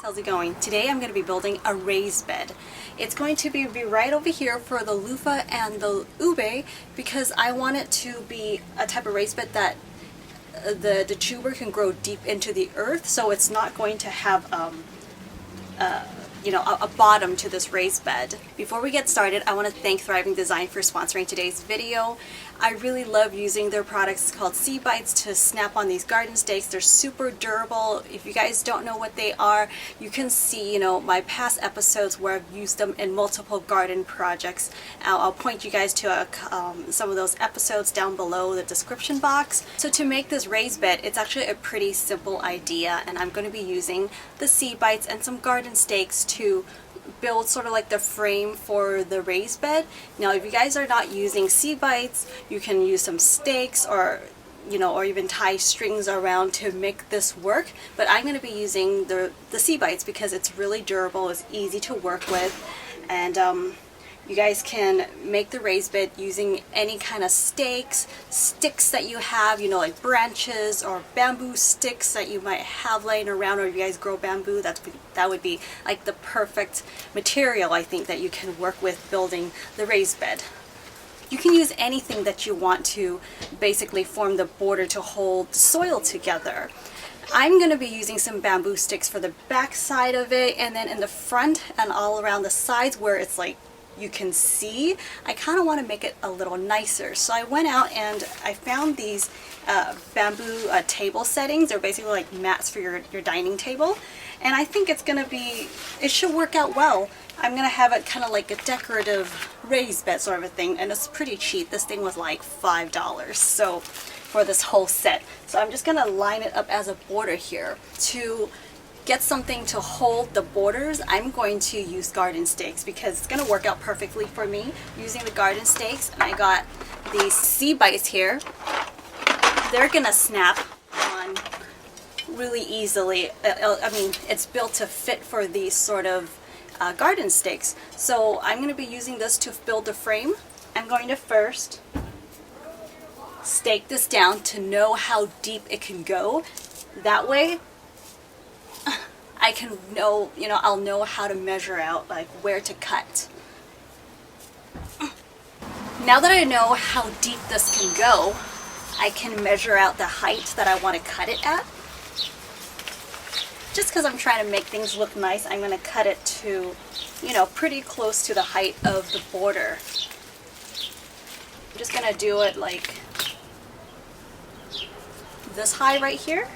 How's it going? Today I'm going to be building a raised bed. It's going to be right over here for the loofah and the ube because I want it to be a type of raised bed that the tuber can grow deep into the earth, so it's not going to have a bottom to this raised bed. Before we get started, I want to thank Thriving Design for sponsoring today's video. I really love using their products called SeaBites to snap on these garden stakes. They're super durable. If you guys don't know what they are, you can see, my past episodes where I've used them in multiple garden projects. I'll point you guys to some of those episodes down below the description box. So to make this raised bed, it's actually a pretty simple idea, and I'm going to be using the SeaBites and some garden stakes to build sort of like the frame for the raised bed. Now, if you guys are not using SeaBites, you can use some stakes or even tie strings around to make this work. But I'm going to be using the SeaBites because it's really durable, it's easy to work with, and you guys can make the raised bed using any kind of sticks that you have, like branches or bamboo sticks that you might have laying around, or if you guys grow bamboo, that would be like the perfect material, I think, that you can work with building the raised bed. You can use anything that you want to basically form the border to hold the soil together. I'm going to be using some bamboo sticks for the back side of it, and then in the front and all around the sides where it's like you can see, I kind of want to make it a little nicer. So I went out and I found these bamboo table settings. They're basically like mats for your dining table, and I think it should work out well. I'm gonna have it kind of like a decorative raised bed sort of a thing, and it's pretty cheap. This thing was like $5 so for this whole set. So I'm just gonna line it up as a border here. To get something to hold the borders, I'm going to use garden stakes because it's going to work out perfectly for me using the garden stakes. And I got these SeaBites here. They're going to snap on really easily. I mean, it's built to fit for these sort of garden stakes. So I'm going to be using this to build the frame. I'm going to first stake this down to know how deep it can go. That way I can know, I'll know how to measure out, like, where to cut. Now that I know how deep this can go, I can measure out the height that I want to cut it at. Just because I'm trying to make things look nice, I'm going to cut it to, pretty close to the height of the border. I'm just going to do it like this high right here.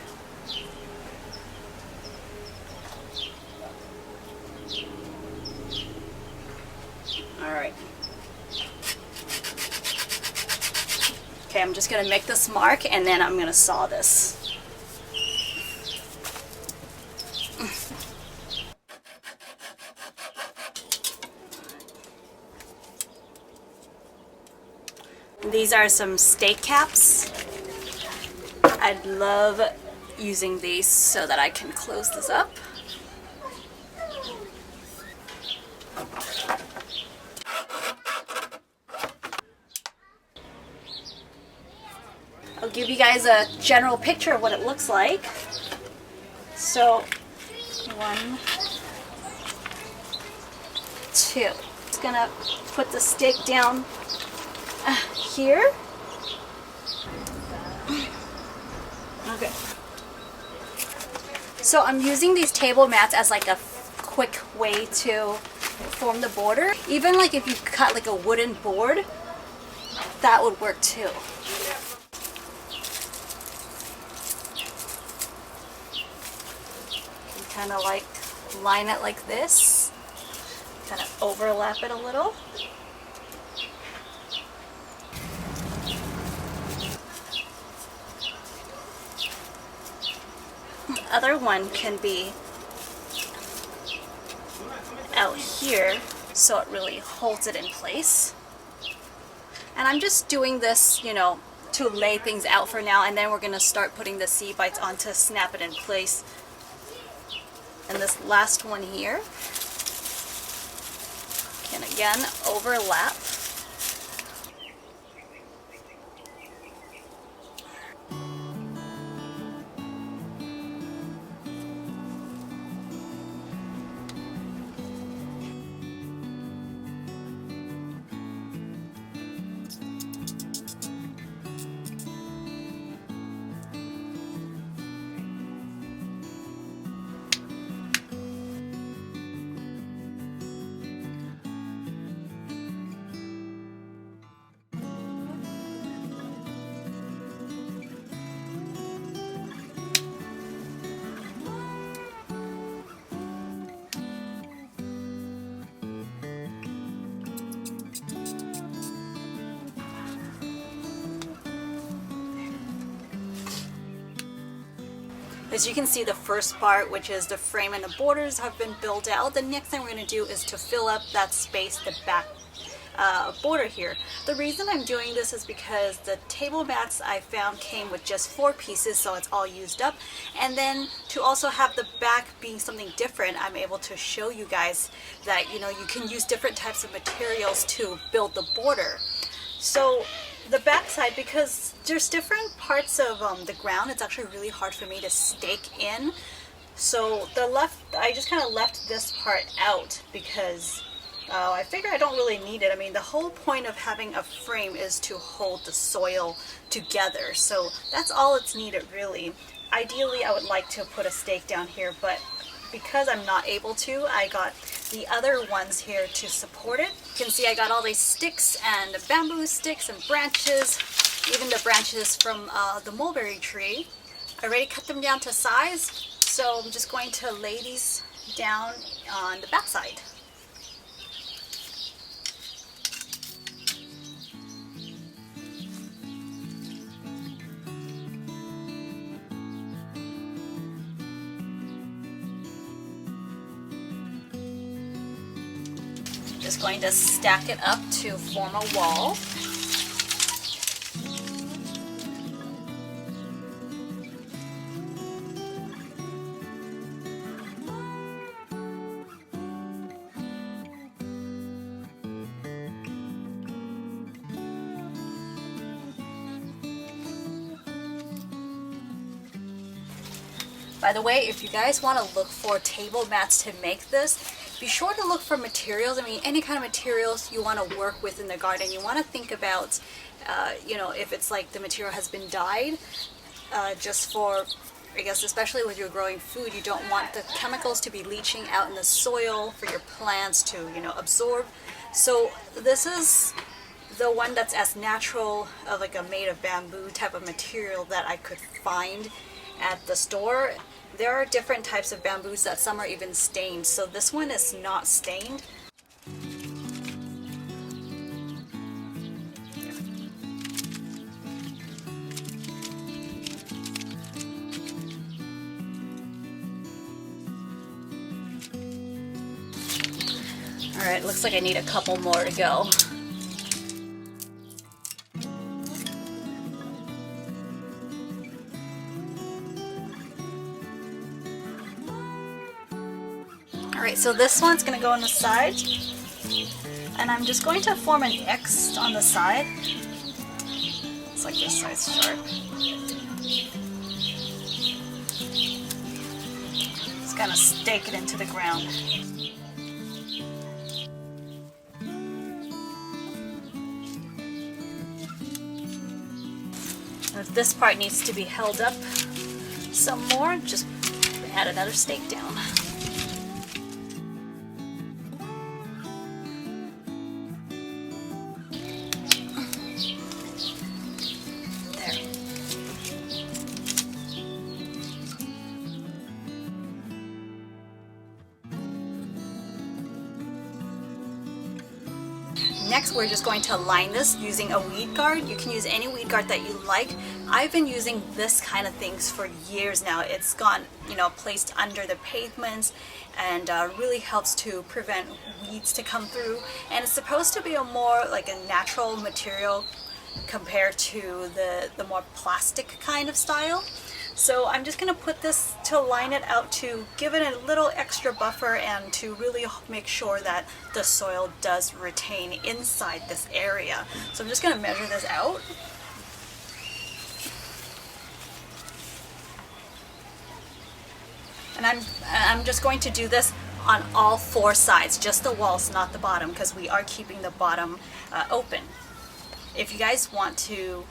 Alright. Okay, I'm just going to make this mark and then I'm going to saw this. These are some stake caps. I love using these so that I can close this up. I'll give you guys a general picture of what it looks like. So, 1, 2. Just gonna put the stake down here. Okay. So I'm using these table mats as like a quick way to form the border. Even like if you cut like a wooden board, that would work too. Kind of like line it like this, kind of overlap it a little. The other one can be out here so it really holds it in place. And I'm just doing this, to lay things out for now, and then we're going to start putting the SeaBites on to snap it in place. And this last one here can again overlap. As you can see, the first part, which is the frame and the borders, have been built out. The next thing we're going to do is to fill up that space, the back border here. The reason I'm doing this is because the table mats I found came with just 4 pieces, so it's all used up. And then to also have the back being something different, I'm able to show you guys that, you know, you can use different types of materials to build the border. So the back side, because there's different parts of the ground, it's actually really hard for me to stake in. So I just kind of left this part out because I figure I don't really need it. I mean, the whole point of having a frame is to hold the soil together. So that's all it's needed, really. Ideally, I would like to put a stake down here, but because I'm not able to, I got the other ones here to support it. You can see I got all these sticks and bamboo sticks and branches, even the branches from the mulberry tree. I already cut them down to size, so I'm just going to lay these down on the back side. Just going to stack it up to form a wall. By the way, if you guys want to look for table mats to make this, be sure to look for materials. I mean, any kind of materials you want to work with in the garden. You want to think about, you know, if it's like the material has been dyed, just for, I guess, especially with your growing food, you don't want the chemicals to be leaching out in the soil for your plants to, you know, absorb. So this is the one that's as natural, like a made of bamboo type of material that I could find at the store. There are different types of bamboos that some are even stained, so this one is not stained. Alright, looks like I need a couple more to go. Alright, so this one's going to go on the side, and I'm just going to form an X on the side. It's like this size sharp. Just going to stake it into the ground. And if this part needs to be held up some more, just add another stake down. Next, we're just going to line this using a weed guard. You can use any weed guard that you like. I've been using this kind of things for years now. It's gone, you know, placed under the pavements and really helps to prevent weeds to come through. And it's supposed to be a more like a natural material compared to the more plastic kind of style. So I'm just going to put this to line it out to give it a little extra buffer and to really make sure that the soil does retain inside this area. So I'm just going to measure this out. And I'm just going to do this on all 4 sides, just the walls, not the bottom, because we are keeping the bottom open. If you guys want to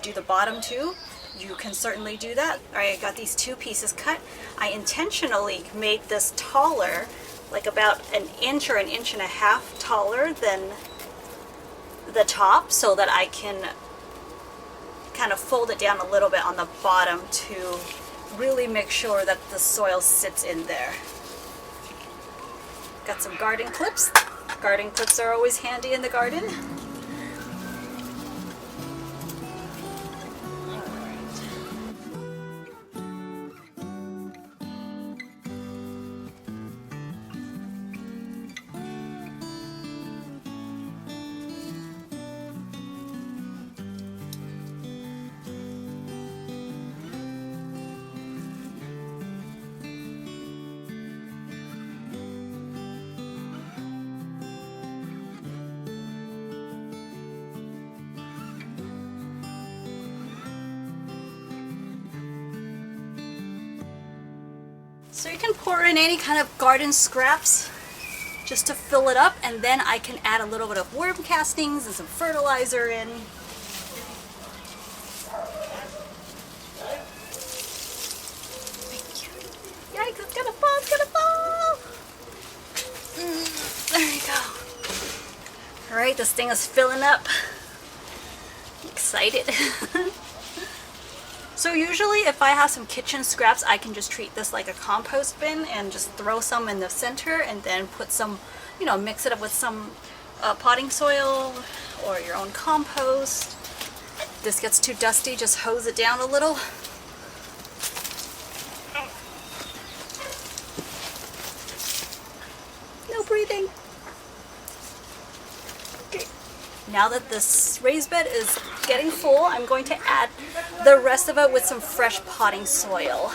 do the bottom too, you can certainly do that. Alright, I got these 2 pieces cut. I intentionally made this taller, like about an inch or an inch and a half taller than the top, so that I can kind of fold it down a little bit on the bottom to really make sure that the soil sits in there. Got some garden clips. Garden clips are always handy in the garden. So you can pour in any kind of garden scraps just to fill it up, and then I can add a little bit of worm castings and some fertilizer in. Yikes, it's gonna fall, it's gonna fall! There you go. Alright, this thing is filling up. I'm excited. So usually if I have some kitchen scraps, I can just treat this like a compost bin and just throw some in the center and then put some, you know, mix it up with some potting soil or your own compost. If this gets too dusty, just hose it down a little. No breathing. Okay. Now that this raised bed is getting full, I'm going to add the rest of it with some fresh potting soil.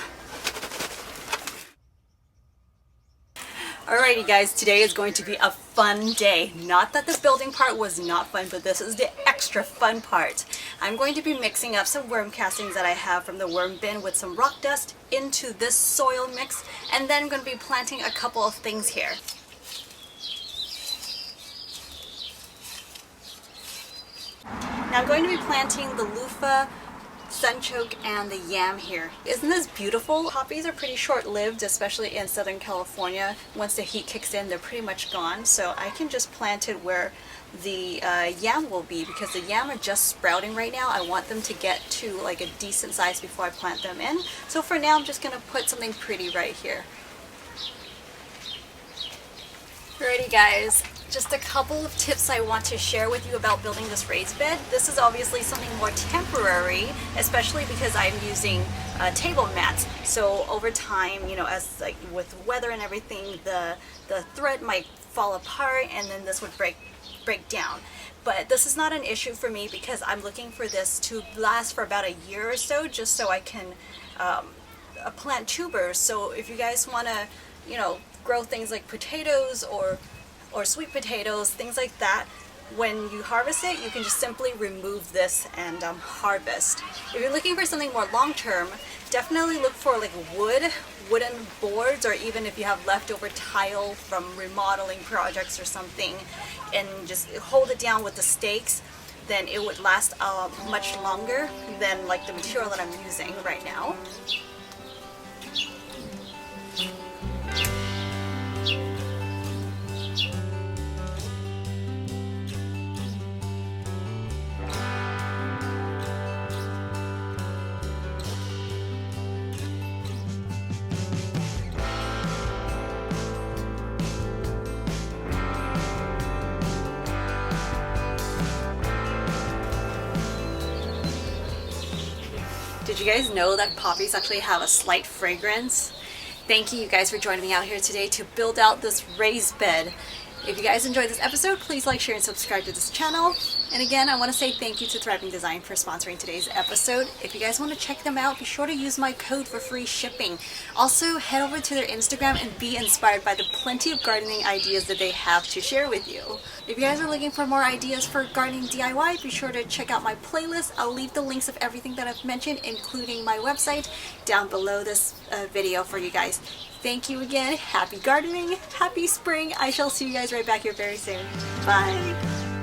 Alrighty guys, today is going to be a fun day. Not that the building part was not fun, but this is the extra fun part. I'm going to be mixing up some worm castings that I have from the worm bin with some rock dust into this soil mix, and then I'm going to be planting a couple of things here. Now I'm going to be planting the loofah, sunchoke, and the yam here. Isn't this beautiful? Poppies are pretty short-lived, especially in Southern California. Once the heat kicks in, they're pretty much gone. So I can just plant it where the yam will be, because the yam are just sprouting right now. I want them to get to like a decent size before I plant them in. So for now, I'm just going to put something pretty right here. Alrighty guys, just a couple of tips I want to share with you about building this raised bed. This is obviously something more temporary, especially because I'm using table mats. So over time, you know, as like with weather and everything, the thread might fall apart and then this would break down. But this is not an issue for me because I'm looking for this to last for about a year or so, just so I can plant tubers. So if you guys want to, you know, grow things like potatoes or sweet potatoes, things like that, when you harvest it, you can just simply remove this and harvest. If you're looking for something more long-term, definitely look for like wooden boards, or even if you have leftover tile from remodeling projects or something, and just hold it down with the stakes, then it would last much longer than like the material that I'm using right now. Did you guys know that poppies actually have a slight fragrance? Thank you guys for joining me out here today to build out this raised bed. If you guys enjoyed this episode, please like, share, and subscribe to this channel. And again, I want to say thank you to Thriving Design for sponsoring today's episode. If you guys want to check them out, be sure to use my code for free shipping. Also, head over to their Instagram and be inspired by the plenty of gardening ideas that they have to share with you. If you guys are looking for more ideas for gardening DIY, be sure to check out my playlist. I'll leave the links of everything that I've mentioned, including my website, down below this video for you guys. Thank you again. Happy gardening. Happy spring. I shall see you guys right back here very soon. Bye.